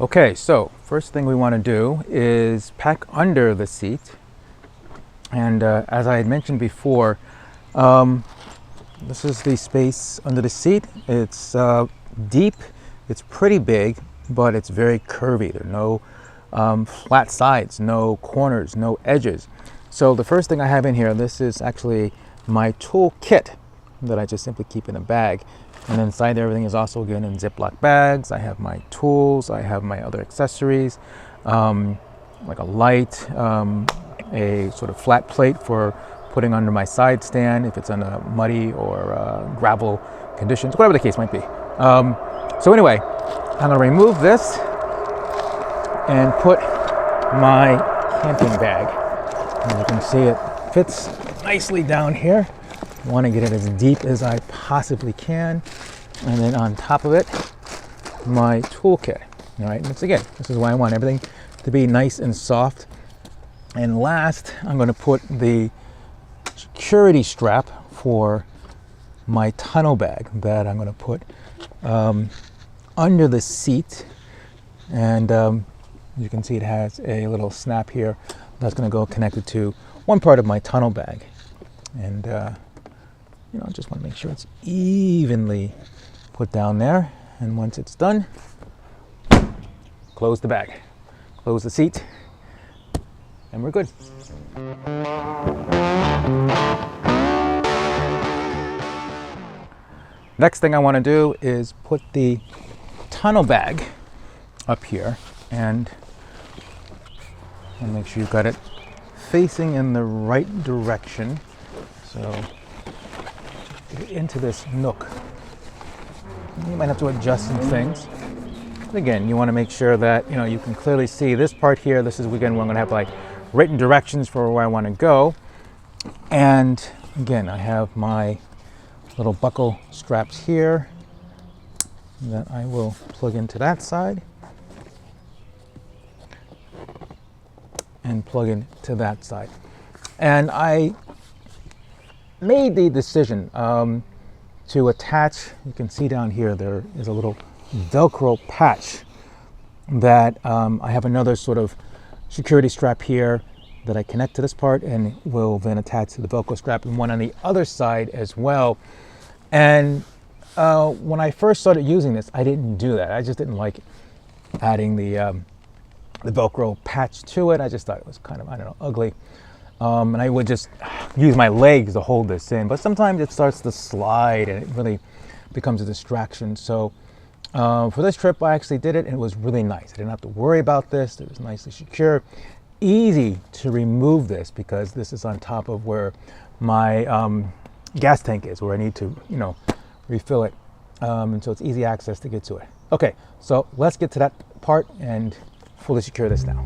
Okay, so first thing we want to do is pack under the seat. And as I had mentioned before, this is the space under the seat. It's deep, it's pretty big, but it's very curvy. There are no flat sides, no corners, no edges. So the first thing I have in here, this is actually my tool kit that I just simply keep in a bag. And inside there, everything is also again in Ziploc bags. I have my tools, I have my other accessories, like a light, a sort of flat plate for putting under my side stand if it's in a muddy or gravel conditions, whatever the case might be. So anyway, I'm gonna remove this and put my camping bag. As you can see, it fits nicely down here. I want to get it as deep as I possibly can. And then on top of it, my toolkit. All right, and this is why I want everything to be nice and soft. And last, I'm going to put the security strap for my tunnel bag that I'm going to put under the seat. And you can see it has a little snap here that's going to go connected to one part of my tunnel bag. And you know, just want to make sure it's evenly put down there. And once it's done, close the bag, close the seat, and we're good. Next thing I want to do is put the tunnel bag up here, and make sure you've got it facing in the right direction. So get into this nook. You might have to adjust some things. But again, you want to make sure that you can clearly see this part here. This is again where I'm going to have like written directions for where I want to go. And again, I have my little buckle straps here that I will plug into that side and plug into that side. And I made the decision to attach, you can see down here, there is a little Velcro patch that I have another sort of security strap here that I connect to this part and will then attach to the Velcro strap, and one on the other side as well. And when I first started using this, I didn't do that. I just didn't like adding the Velcro patch to it. I just thought it was kind of, I don't know, ugly. And I would just use my legs to hold this in, but sometimes it starts to slide and it really becomes a distraction. So for this trip, I actually did it and it was really nice. I didn't have to worry about this. It was nicely secure, easy to remove this because this is on top of where my gas tank is, where I need to, refill it. And so it's easy access to get to it. Okay, so let's get to that part and fully secure this now.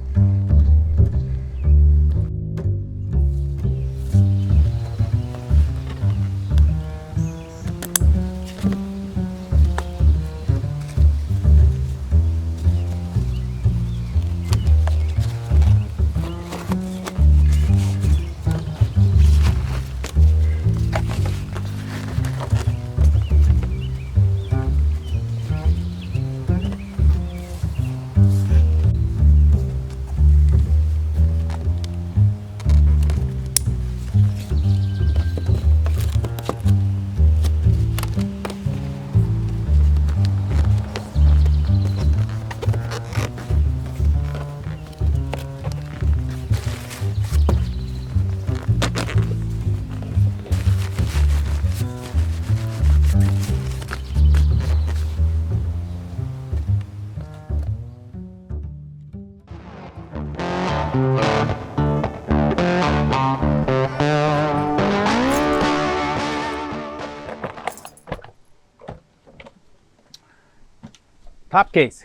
Top case.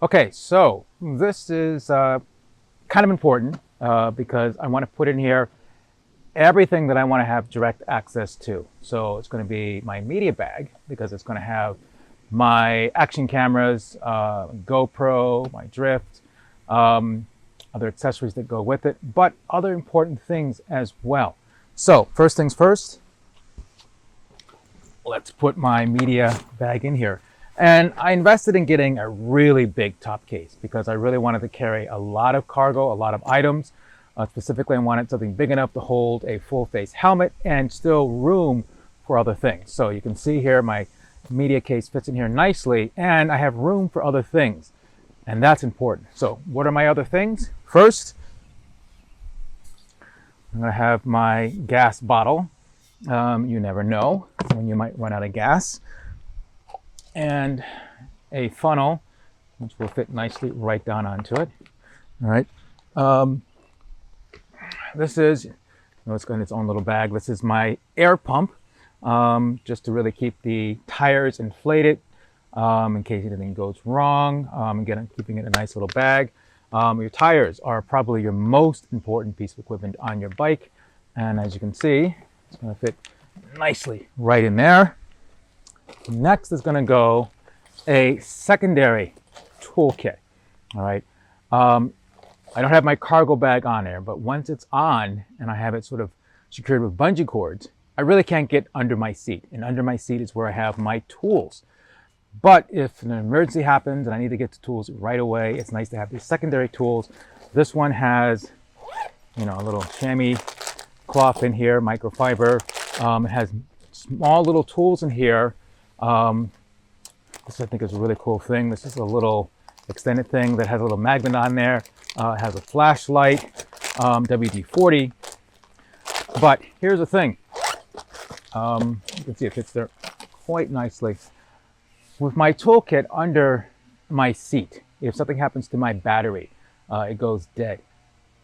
Okay, so this is kind of important because I want to put in here everything that I want to have direct access to. So it's going to be my media bag because it's going to have my action cameras, GoPro, my drift, other accessories that go with it, but other important things as well. So first things first, let's put my media bag in here. And I invested in getting a really big top case because I really wanted to carry a lot of cargo, a lot of items. Specifically, I wanted something big enough to hold a full face helmet and still room for other things. So you can see here, my media case fits in here nicely, and I have room for other things. And that's important. So what are my other things? First, I'm gonna have my gas bottle. You never know when you might run out of gas. And a funnel, which will fit nicely right down onto it. All right. This is, it's got its own little bag. This is my air pump, just to really keep the tires inflated in case anything goes wrong. Again, I'm keeping it in a nice little bag. Your tires are probably your most important piece of equipment on your bike. And as you can see, it's going to fit nicely right in there. Next is going to go a secondary toolkit. All right. I don't have my cargo bag on there, but once it's on and I have it sort of secured with bungee cords, I really can't get under my seat. And under my seat is where I have my tools. But if an emergency happens and I need to get the tools right away, it's nice to have these secondary tools. This one has, a little chamois cloth in here, microfiber. It has small little tools in here. This I think is a really cool thing. This is a little extended thing that has a little magnet on there. It has a flashlight, WD-40. But here's the thing. You can see it fits there quite nicely. With my toolkit under my seat, if something happens to my battery, it goes dead,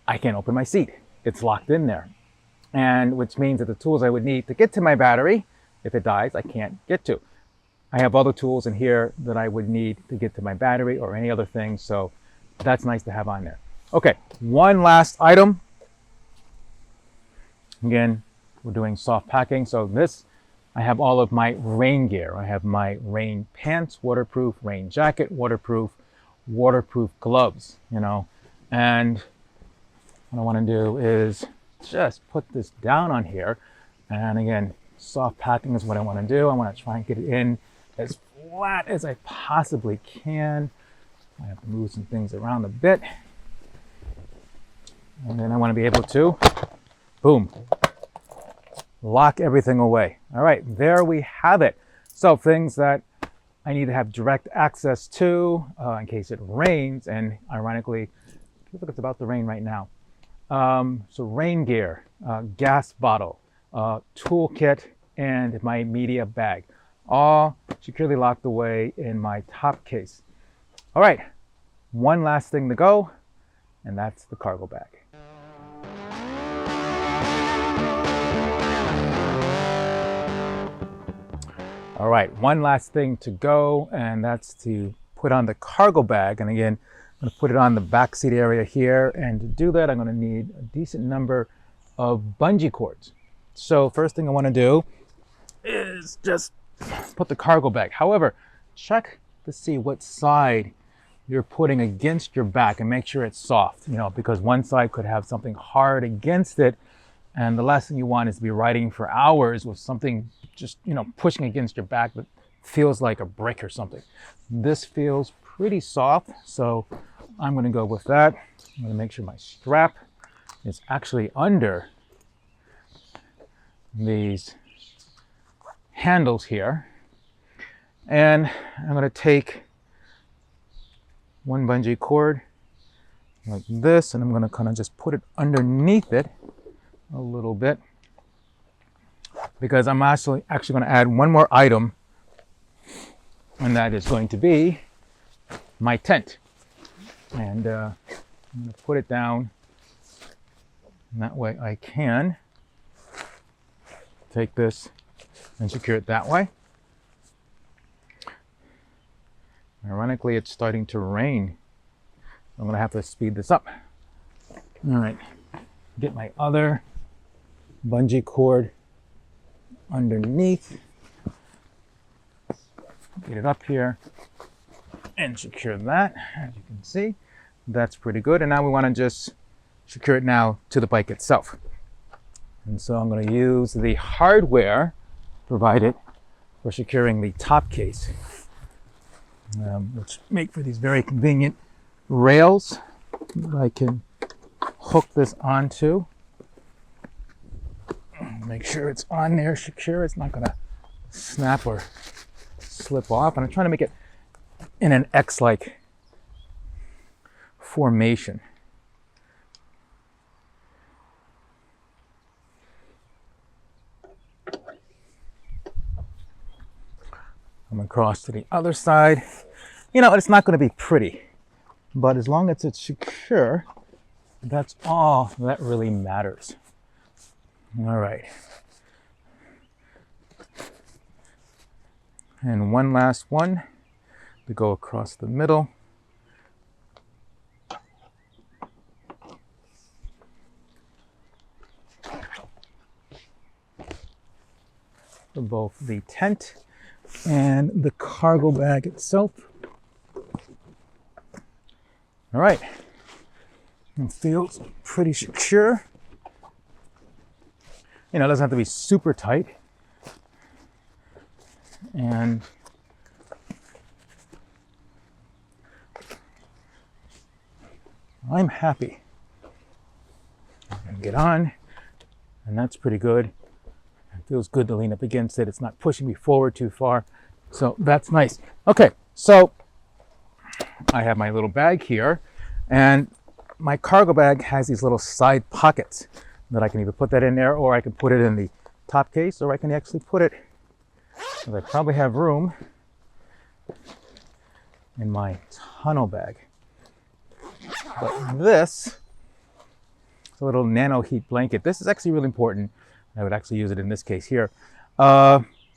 I can't open my seat. It's locked in there. And which means that the tools I would need to get to my battery, if it dies, I can't get to. I have other tools in here that I would need to get to my battery or any other thing. So that's nice to have on there. Okay, one last item. Again, we're doing soft packing. So this, I have all of my rain gear. I have my rain pants, waterproof, rain jacket, waterproof gloves, and what I want to do is just put this down on here. And again, soft packing is what I want to do. I want to try and get it in as flat as I possibly can. I have to move some things around a bit. And then I want to be able to, boom, lock everything away. All right, there we have it. So things that I need to have direct access to in case it rains. And ironically, look, it's about to rain right now. So rain gear, gas bottle, toolkit, and my media bag, all securely locked away in my top case. All right, one last thing to go, and that's the cargo bag. All right, one last thing to go, and that's to put on the cargo bag. And again, I'm going to put it on the back seat area here. And to do that, I'm going to need a decent number of bungee cords. So first thing I want to do is just put the cargo bag. However, check to see what side you're putting against your back and make sure it's soft, because one side could have something hard against it. And the last thing you want is to be riding for hours with something just, pushing against your back that feels like a brick or something. This feels pretty soft, so I'm going to go with that. I'm going to make sure my strap is actually under these handles here. And I'm going to take one bungee cord like this, and I'm going to kind of just put it underneath it a little bit, because I'm actually going to add one more item, and that is going to be my tent. And I'm going to put it down, and that way I can take this and secure it that way. Ironically, it's starting to rain. I'm going to have to speed this up. All right, get my other bungee cord underneath, get it up here and secure that. As you can see, that's pretty good. And now we want to just secure it now to the bike itself. And so I'm going to use the hardware provided for securing the top case. which make for these very convenient rails that I can hook this onto. Make sure it's on there secure. It's not going to snap or slip off. And I'm trying to make it in an X-like formation. I'm across to the other side. You know, it's not going to be pretty, but as long as it's secure, that's all that really matters. All right. And one last one to go across the middle. For both the tent and the cargo bag itself. All right. It feels pretty secure. You know, it doesn't have to be super tight. And I'm happy. I can get on, and that's pretty good. It feels good to lean up against it. It's not pushing me forward too far. So that's nice. Okay, so I have my little bag here, and my cargo bag has these little side pockets that I can either put that in there, or I can put it in the top case, or I can actually put it, because I probably have room, in my tonneau bag. But this is a little nano heat blanket. This is actually really important. I would actually use it in this case here.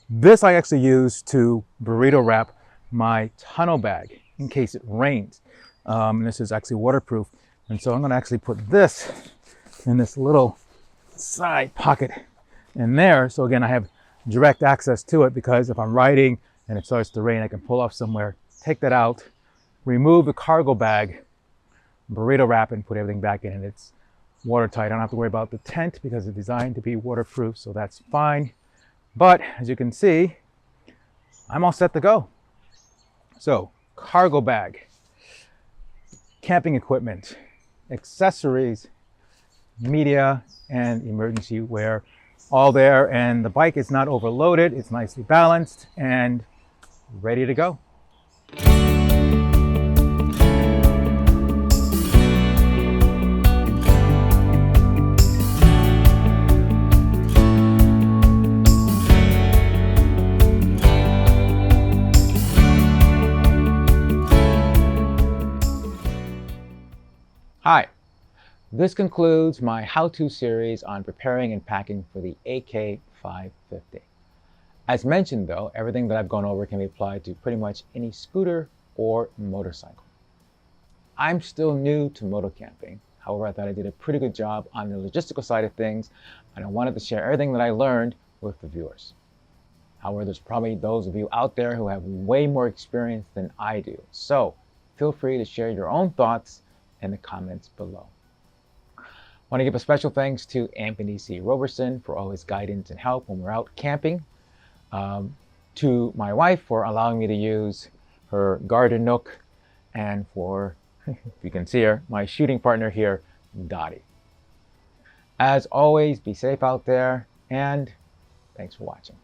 This I actually use to burrito wrap my tonneau bag in case it rains. And this is actually waterproof. And so I'm going to actually put this in this little side pocket in there. So again, I have direct access to it, because if I'm riding and it starts to rain, I can pull off somewhere, take that out, remove the cargo bag, burrito wrap, and put everything back in, and it's watertight. I don't have to worry about the tent because it's designed to be waterproof, so that's fine. But as you can see, I'm all set to go. So, cargo bag, camping equipment, accessories, media, and emergency wear, all there. And the bike is not overloaded, it's nicely balanced and ready to go. Hi, this concludes my how-to series on preparing and packing for the AK550. As mentioned though, everything that I've gone over can be applied to pretty much any scooter or motorcycle. I'm still new to motocamping. However, I thought I did a pretty good job on the logistical side of things, and I wanted to share everything that I learned with the viewers. However, there's probably those of you out there who have way more experience than I do. So feel free to share your own thoughts in the comments below. I want to give a special thanks to Anthony C. Roberson for all his guidance and help when we're out camping. To my wife for allowing me to use her garden nook, and for, if you can see her, my shooting partner here, Dottie. As always, be safe out there, and thanks for watching.